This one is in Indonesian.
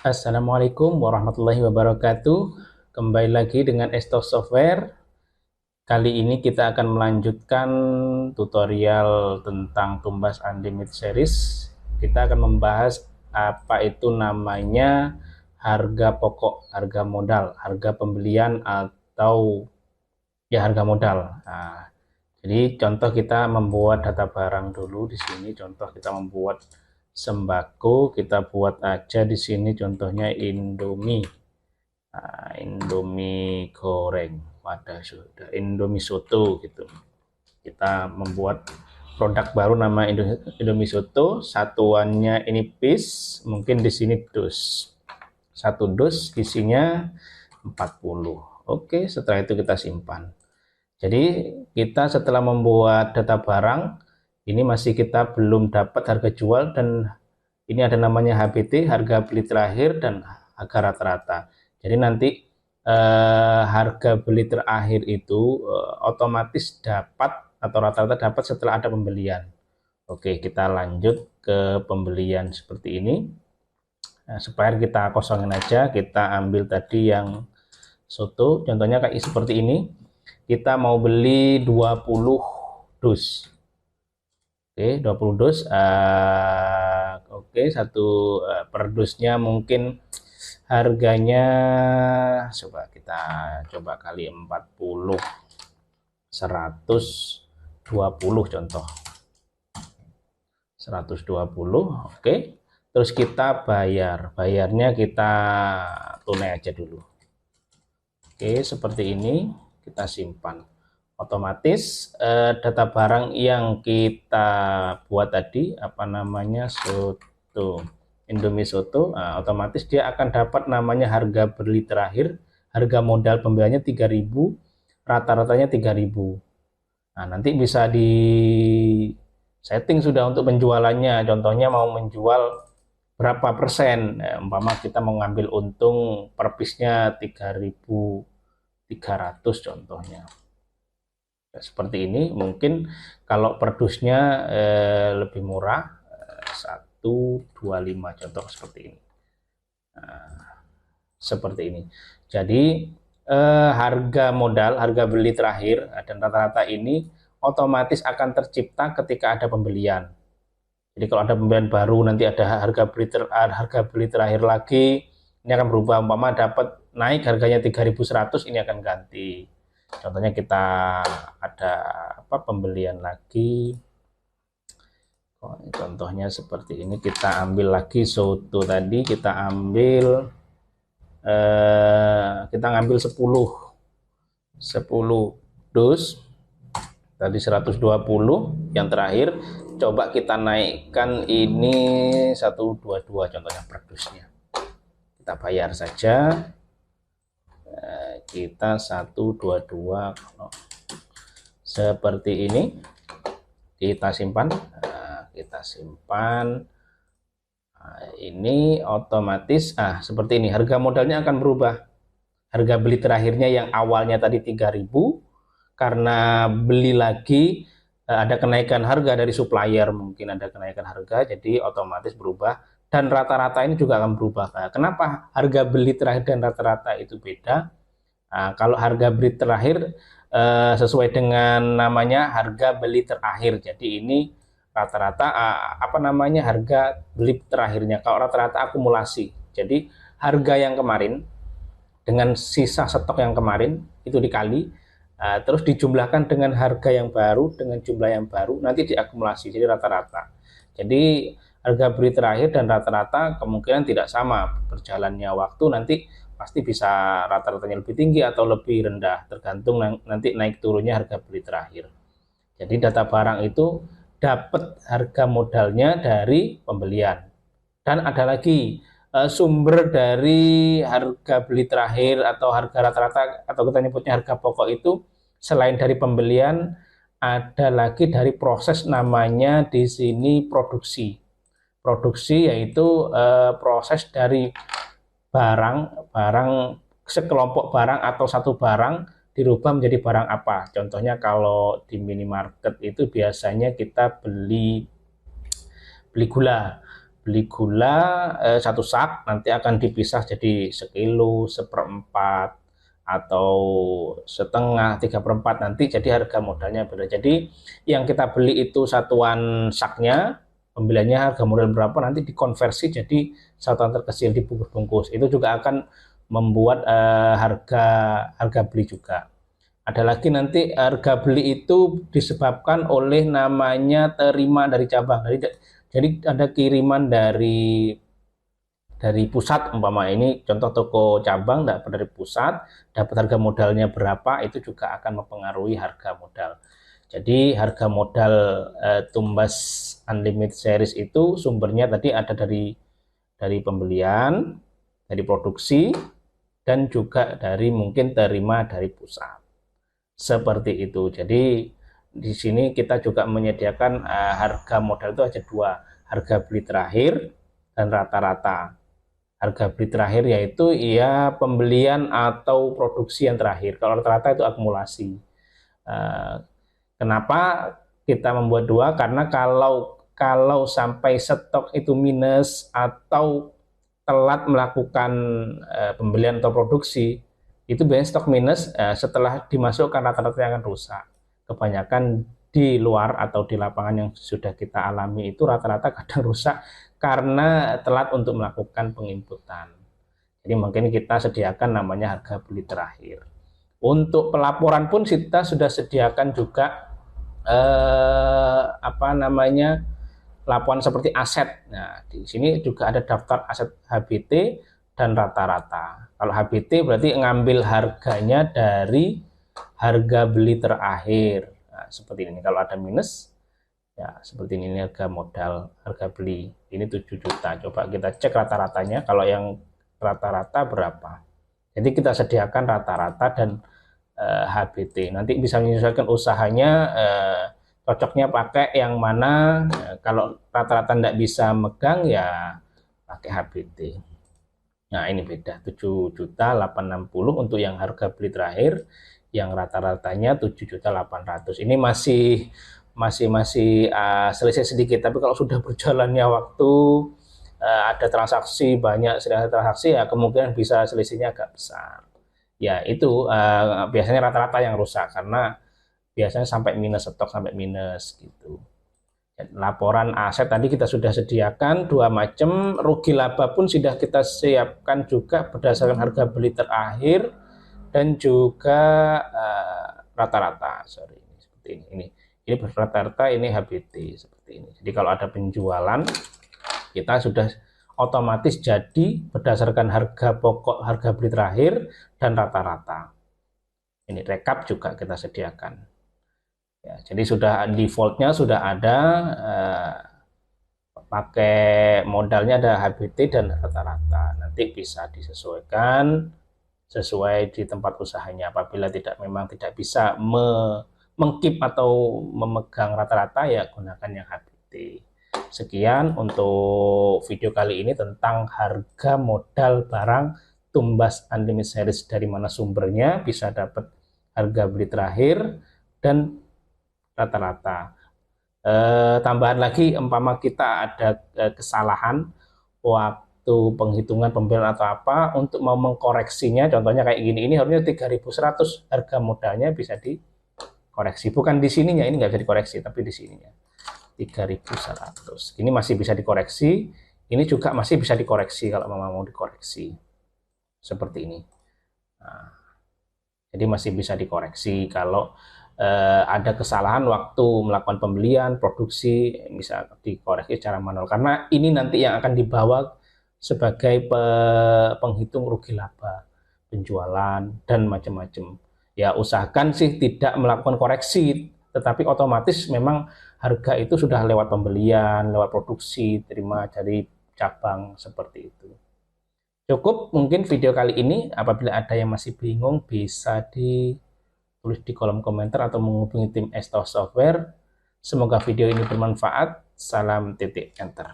Assalamualaikum warahmatullahi wabarakatuh. Kembali lagi dengan Estos Software. Kali ini kita akan melanjutkan tutorial tentang Tumbas Unlimited Series. Kita akan membahas apa itu namanya harga pokok, harga modal, harga pembelian atau ya harga modal. Nah, jadi contoh kita membuat data barang dulu di sini. Contoh kita membuat sembako, kita buat aja di sini contohnya Indomie. Nah, Indomie goreng, wadah sudah Indomie soto gitu. Kita membuat produk baru nama Indomie soto. Satuannya ini piece, mungkin di sini dus. Satu dus isinya 40. Oke, setelah itu kita simpan. Jadi kita setelah membuat data barang, ini masih kita belum dapat harga jual dan ini ada namanya HBT, harga beli terakhir, dan harga rata-rata. Jadi nanti harga beli terakhir itu otomatis dapat atau rata-rata dapat setelah ada pembelian. Oke, kita lanjut ke pembelian seperti ini. Nah, supaya kita kosongin aja, kita ambil tadi yang soto, contohnya kayak seperti ini. Kita mau beli 20 dus. Oke, 20 dus. Oke, satu per dusnya mungkin harganya coba kita coba kali 40, 120 contoh. 120. Oke. Terus kita bayarnya kita tunai aja dulu. Oke, seperti ini kita simpan. Otomatis data barang yang kita buat tadi apa namanya soto Indomie soto, otomatis dia akan dapat namanya harga beli terakhir, harga modal pembeliannya 3.000, rata-ratanya 3.000. Nah, nanti bisa di setting sudah untuk penjualannya. Contohnya mau menjual berapa persen, umpama kita mau ngambil untung per piece-nya 3.300 contohnya. Seperti ini. Mungkin kalau per dusnya lebih murah, 125 contoh seperti ini. Nah, seperti ini. Jadi harga modal, harga beli terakhir dan rata-rata ini otomatis akan tercipta ketika ada pembelian. Jadi kalau ada pembelian baru, nanti ada harga beli terakhir lagi, ini akan berubah. Umpama dapat naik harganya 3.100, ini akan ganti. Contohnya kita ada pembelian lagi. Contohnya seperti ini, kita ambil lagi soto tadi, kita ambil 10 dus tadi 120. Yang terakhir coba kita naikkan ini 122 contohnya per dusnya. Kita bayar saja, kita 122 seperti ini. Kita simpan. Ini otomatis seperti ini. Harga modalnya akan berubah. Harga beli terakhirnya yang awalnya tadi 3.000, karena beli lagi ada kenaikan harga dari supplier, mungkin ada kenaikan harga, jadi otomatis berubah. Dan rata-rata ini juga akan berubah. Kenapa harga beli terakhir dan rata-rata itu beda? Kalau harga beli terakhir sesuai dengan namanya harga beli terakhir. Jadi ini rata-rata harga beli terakhirnya. Kalau rata-rata akumulasi. Jadi harga yang kemarin dengan sisa stok yang kemarin itu dikali, terus dijumlahkan dengan harga yang baru dengan jumlah yang baru, nanti diakumulasi jadi rata-rata. Jadi harga beli terakhir dan rata-rata kemungkinan tidak sama berjalannya waktu, nanti pasti bisa rata-ratanya lebih tinggi atau lebih rendah, tergantung nanti naik turunnya harga beli terakhir. Jadi data barang itu dapat harga modalnya dari pembelian. Dan ada lagi sumber dari harga beli terakhir atau harga rata-rata atau kita nyebutnya harga pokok itu, selain dari pembelian ada lagi dari proses, namanya di sini produksi. Produksi yaitu proses dari barang sekelompok barang atau satu barang dirubah menjadi barang apa. Contohnya kalau di minimarket itu biasanya kita beli gula. beli gula 1 sak, nanti akan dipisah jadi sekilo, 1/4, atau setengah, 3/4, nanti jadi harga modalnya beda. Jadi yang kita beli itu satuan saknya, pembeliannya harga modal berapa, nanti dikonversi jadi satuan terkecil dibungkus-bungkus. Itu juga akan membuat harga beli juga. Ada lagi nanti harga beli itu disebabkan oleh namanya terima dari cabang. Jadi ada kiriman dari pusat, umpama ini contoh toko cabang dapat dari pusat, dapat harga modalnya berapa, itu juga akan mempengaruhi harga modal. Jadi harga modal tumbas unlimited series itu sumbernya tadi ada dari pembelian, dari produksi, dan juga dari mungkin terima dari pusat. Seperti itu. Jadi di sini kita juga menyediakan harga modal itu ada 2, harga beli terakhir dan rata-rata. Harga beli terakhir yaitu ya pembelian atau produksi yang terakhir. Kalau rata-rata itu akumulasi. Kenapa kita membuat 2? Karena kalau sampai stok itu minus atau telat melakukan pembelian atau produksi, itu biasanya stok minus setelah dimasukkan rata-rata akan rusak. Kebanyakan di luar atau di lapangan yang sudah kita alami itu rata-rata kadang rusak karena telat untuk melakukan penginputan. Jadi mungkin kita sediakan namanya harga beli terakhir. Untuk pelaporan pun kita sudah sediakan juga laporan seperti aset. Nah, di sini juga ada daftar aset HBT dan rata-rata. Kalau HBT berarti ngambil harganya dari harga beli terakhir. Nah, seperti ini. Kalau ada minus, ya seperti ini harga modal, harga beli. Ini 7 juta. Coba kita cek rata-ratanya. Kalau yang rata-rata berapa? Jadi kita sediakan rata-rata dan HBT. Nanti bisa menyesuaikan usahanya, cocoknya pakai yang mana. Kalau rata-rata tidak bisa megang, ya pakai HBT. Nah, ini beda, 7.860.000 untuk yang harga beli terakhir, yang rata-ratanya 7.800.000. Ini masih selisih sedikit, tapi kalau sudah berjalannya waktu, ada transaksi banyak, sedang transaksi, ya kemungkinan bisa selisihnya agak besar. Ya itu biasanya rata-rata yang rusak karena biasanya sampai minus, stok sampai minus gitu. Laporan aset tadi kita sudah sediakan 2 macam, rugi laba pun sudah kita siapkan juga berdasarkan harga beli terakhir dan juga rata-rata. Seperti ini rata-rata, ini HBT seperti ini. Jadi kalau ada penjualan kita sudah otomatis jadi berdasarkan harga pokok, harga beli terakhir dan rata-rata. Ini rekap juga kita sediakan. Ya, jadi sudah defaultnya sudah ada, pakai modalnya ada HBT dan rata-rata. Nanti bisa disesuaikan sesuai di tempat usahanya. Apabila memang tidak bisa mengkeep atau memegang rata-rata, ya gunakan yang HBT. Sekian untuk video kali ini tentang harga modal barang tumbas unlimited series, dari mana sumbernya, bisa dapat harga beli terakhir dan rata-rata. Tambahan lagi, umpama kita ada kesalahan waktu penghitungan pembelian atau apa, untuk mau mengkoreksinya, contohnya kayak gini, ini harusnya 3.100 harga modalnya, bisa dikoreksi. Bukan di sininya, ini nggak bisa dikoreksi, tapi di sininya 3.100. Ini masih bisa dikoreksi, ini juga masih bisa dikoreksi kalau mau dikoreksi. Seperti ini. Nah, jadi masih bisa dikoreksi kalau ada kesalahan waktu melakukan pembelian, produksi, bisa dikoreksi secara manual. Karena ini nanti yang akan dibawa sebagai penghitung rugi laba, penjualan, dan macam-macam. Ya usahakan sih tidak melakukan koreksi, tetapi otomatis memang harga itu sudah lewat pembelian, lewat produksi, terima dari cabang, seperti itu. Cukup mungkin video kali ini. Apabila ada yang masih bingung, bisa tulis di kolom komentar atau menghubungi tim Estos Software. Semoga video ini bermanfaat. Salam titik enter.